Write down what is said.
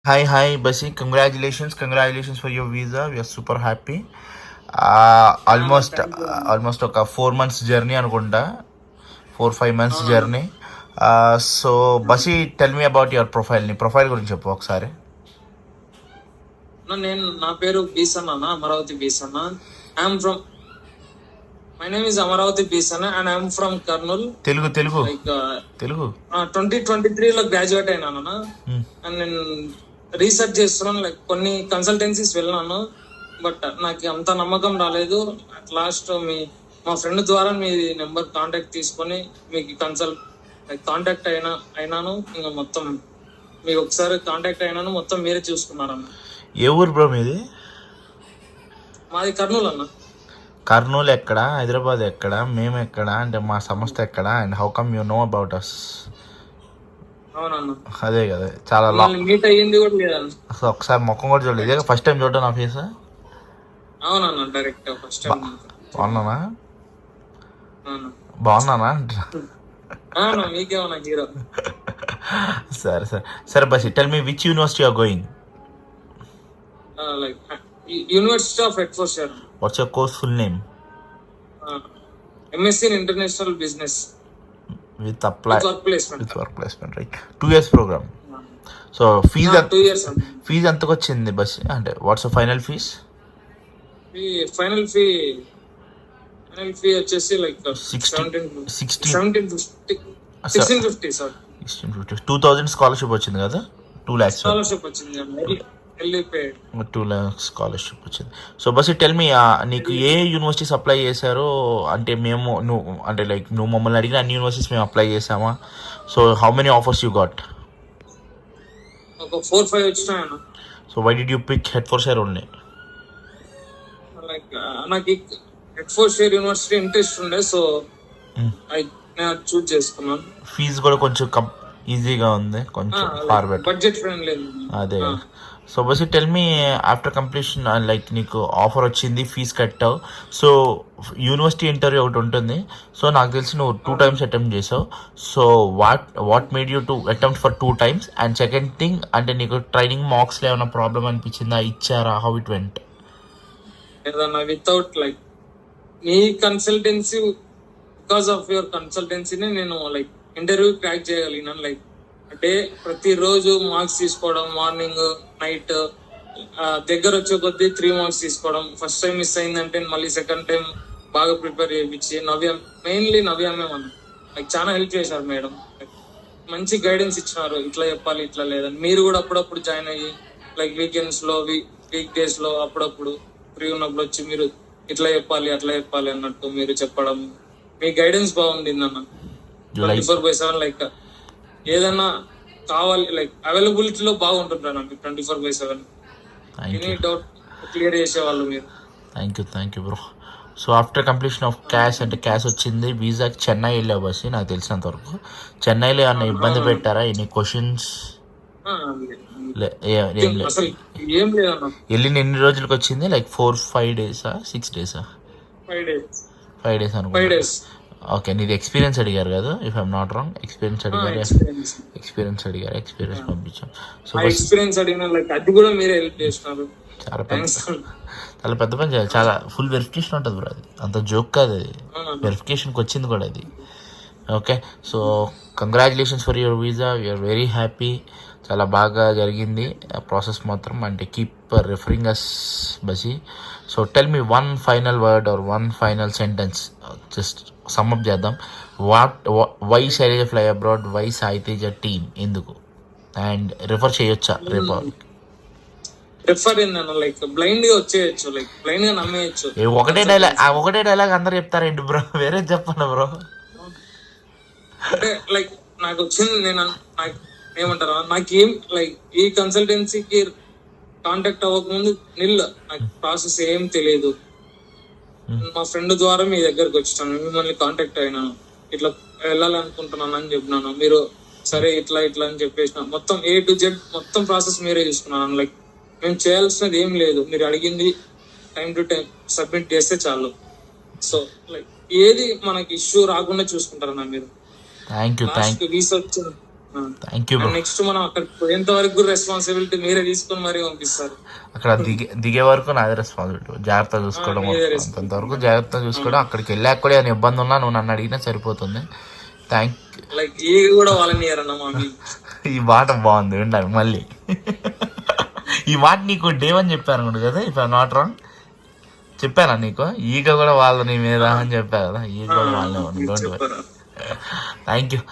Hi, Basi. Congratulations for your visa. We are super happy. Almost thank you అన్న. almost ఒక 4 months journey అనుకుంటా, 4-5 months అవునన్నా. Journey. So Basi, tell me about your profile. నీ profile గురించి చెప్పు ఒకసారి. నా పేరు Bisanna, Amaravati Bisanna. I'm from my name is Amaravati Bisanna and I'm from Kurnool. Telugu Telugu like Telugu 2023లో గ్రాడ్యుయేట్ అయినాను. Hmm. అండ్ నేను రీసెర్చ్ చేస్తున్నాను. లైక్ కొన్ని కన్సల్టెన్సీస్ వెళ్ళినాను, బట్ నాకు అంత నమ్మకం రాలేదు. అట్ లాస్ట్ మా ఫ్రెండ్ ద్వారా మీ నెంబర్ కాంటాక్ట్ తీసుకొని మీకు కాంటాక్ట్ అయినాను. ఇంకా మొత్తం మీకు ఒకసారి కాంటాక్ట్ అయినాను, మొత్తం మీరే చూసుకున్నారన్న. ఏ ఊరు బ్రో మీది? మాది కర్నూలు అన్న. కర్నూలు ఎక్కడ, హైదరాబాద్ ఎక్కడ, మేము ఎక్కడ, అంటే మా సంస్థ ఎక్కడ, and how come you know about us? అవునన్న. అదే కదా, చాలా మీట్ అయ్యింది కూడా లేదన్న. అసలు ఒకసారి ముఖం కూడా చూడలేదు. ఇదే ఫస్ట్ టైం చూడటం నా ఫేస్. అవునన్న, డైరెక్ట్ ఫస్ట్ టైం. బాగున్నానా? అవును. బాగున్నానా? అవునా, మీకేమన్నా హీరో? సరే సరే సరే boss, tell me which university are going? Like university of Hertfordshire. What's your course full name? MSc in international business with apply work placement. With work placement, right? 2 years programme. So fees 2 years. Fees ఎంతకు వచ్చింది boss? అంటే what's final fees? Final fee వచ్చేసి like 1650 sir. 2000 scholarship వచ్చింది కదా? 2 lakhs scholarship వచ్చింది. వెళ్ళిపోయాడు. 2 lakhs scholarship వచ్చింది. So bus tell మీ, నీకు ఏ యూనివర్సిటీస్ అప్లై చేశారో? అంటే నువ్వు అంటే లైక్ నువ్వు మమ్మల్ని అడిగిన అన్ని యూనివర్సిటీస్ మేము అప్లై చేసామా? So how many offers you got? ఒక 4-5 వచ్చినాయన్న. So why did you pick Hertfordshire only? Like నాకు హెడ్ఫోర్షైర్ యూనివర్సిటీ ఇంట్రెస్ట్ ఉండే, సో నేను చూజ్ చేసుకున్నాను. ఫీజు కూడా కొంచెం ఈజీగా ఉంది, కొంచెం ఫార్ బెటర్, బడ్జెట్ ఫ్రెండ్లీ. అదే. So bus tell me, after completion like నీకు ఆఫర్ వచ్చింది, ఫీజ్ కట్టావు. సో యూనివర్సిటీ ఇంటర్వ్యూ ఒకటి ఉంటుంది. సో నాకు తెలిసి నువ్వు 2 times అటెంప్ట్ చేసావు. So what made you to attempt for 2 times? And second thing, అంటే నీకు ట్రైనింగ్ మార్క్స్లో ఏమైనా ప్రాబ్లం అనిపించిందా? ఇచ్చారా? How it went? ఏదన్నా వితౌట్ లైక్ మీ కన్సల్టెన్సీ, బికాస్ ఆఫ్ యువర్ కన్సల్టెన్సీని నేను లైక్ ఇంటర్వ్యూ క్రాక్ చేయగలిగినాను. లైక్ అంటే ప్రతిరోజు మార్క్స్ తీసుకోవడం, మార్నింగ్ నైట్ దగ్గర వచ్చే కొద్దీ 3 marks తీసుకోవడం. ఫస్ట్ టైం మిస్ అయిందంటే మళ్ళీ సెకండ్ టైం బాగా ప్రిపేర్ చేయించి మెయిన్లీ నవ్యమే మనం లైక్ చాలా హెల్ప్ చేశారు మేడం. మంచి గైడెన్స్ ఇచ్చినారు, ఇట్లా చెప్పాలి ఇట్లా లేదని. మీరు కూడా అప్పుడప్పుడు జాయిన్ అయ్యి లైక్ వీకెండ్స్ లో, వీక్ డేస్ లో అప్పుడప్పుడు ఫ్రీ ఉన్నప్పుడు వచ్చి మీరు ఇట్లా చెప్పాలి అట్లా చెప్పాలి అన్నట్టు మీరు చెప్పడం, మీ గైడెన్స్ బాగుంది అన్న. 24/7 లైక్ ఏదన్నా కావాలి లైక్ అవైలబిలిటీలో బాగుంటుంటారు నాకు 24/7. ఎనీ డౌట్ క్లియర్ చేసేవాళ్ళు మీరు. Thank you bro. So after completion of cash, అంటే క్యాష్ వచ్చింది, వీసాకి చెన్నై వెళ్ళావు బస్. నాకు తెలిసినంత వరకు చెన్నైలో ఏమన్నా ఇబ్బంది పెట్టారా? Any questions? అసలు ఏం లేదన్న. వెళ్ళిన ఎన్ని రోజులకు వచ్చింది? Like 4-5 days, 6 days? 5 days. 5 days అనుకో. 5 days. ఓకే, నీది ఎక్స్పీరియన్స్ అడిగారు కదా, if I'm not wrong. Experience అడిగారు, ఎక్స్పీరియన్స్ పంపించాం. సో ఎక్స్పీరియన్స్ అడిగిన లైక్ అది కూడా మీరే హెల్ప్ చేస్తున్నారు. చాలా పెద్ద పని చేయాలి. చాలా ఫుల్ వెరిఫికేషన్ ఉంటుంది బ్రో. అది అంత జోక్ కాదు, అది వెరిఫికేషన్కి వచ్చింది కూడా అది. Okay, so congratulations for your visa. We're very happy. చాలా బాగా జరిగింది ప్రాసెస్ మాత్రం. అంటే కీప్ రిఫరింగ్ అస్ బసి. So tell me one final word or one final sentence, just sum up చేద్దాం. Why Shailaja fly abroad, why Sai Teja team, ఎందుకు? అండ్ రిఫర్ చేయొచ్చా రేపు? రిఫర్ లైక్ బ్లైండ్ గా వచ్చేయచ్చు, లైక్ బ్లైండ్ గా నమ్మేయచ్చు. ఒకటే డైలాగ్ అందరు చెప్తారేంటి బ్రో? వేరే చెప్పండి బ్రో. అంటే లైక్ నాకు వచ్చింది, నేను ఏమంటారా, నాకేం లైక్ ఈ కన్సల్టెన్సీకి కాంటాక్ట్ అవ్వకముందు నాకు ప్రాసెస్ ఏం తెలియదు. మా ఫ్రెండ్ ద్వారా మీ దగ్గరకు వచ్చాను, మిమ్మల్ని కాంటాక్ట్ అయినాను, ఇట్లా వెళ్ళాలనుకుంటున్నాను అని చెప్పినాను. మీరు సరే ఇట్లా అని చెప్పేసిన మొత్తం A to Z మొత్తం ప్రాసెస్ మీరే చూసుకున్నాను. లైక్ మేము చేయాల్సినది ఏం లేదు, మీరు అడిగింది టైం టు టైం సబ్మిట్ చేస్తే చాలు. సో లైక్ ఏది మనకి ఇష్యూ రాకుండా చూసుకుంటారన్నా మీరు. Thank you. వీసా వచ్చింది, థ్యాంక్ యూ బ్రో. నెక్స్ట్ మనం అక్కడికి పోయేంత వరకు రెస్పాన్సిబిలిటీ మీరే తీసుకొని మరీ పంపిస్తారు. అక్కడ దిగే వరకు నాదే రెస్పాన్సిబిలిటీ, జాగ్రత్త చూసుకోవడం, అంతవరకు జాగ్రత్త చూసుకోవడం. అక్కడికి వెళ్ళాక కూడా ఏమైనా ఇబ్బంది ఉన్నా నువ్వు నన్ను అడిగినా సరిపోతుంది. థ్యాంక్ లైక్ ఈ కూడా వాళ్ళని అన్న ఈ మాట బాగుంది, వింటాను మళ్ళీ. ఈ మాట నీకు డేవని చెప్పాను కదా, ఇఫ్ ఐ నాట్ రాంగ్ చెప్పానా నీకు? ఈగ కూడా వాళ్ళ నీ మీద అని చెప్పా కదా, ఈగ కూడా వాళ్ళనే. Don't worry. Thank you.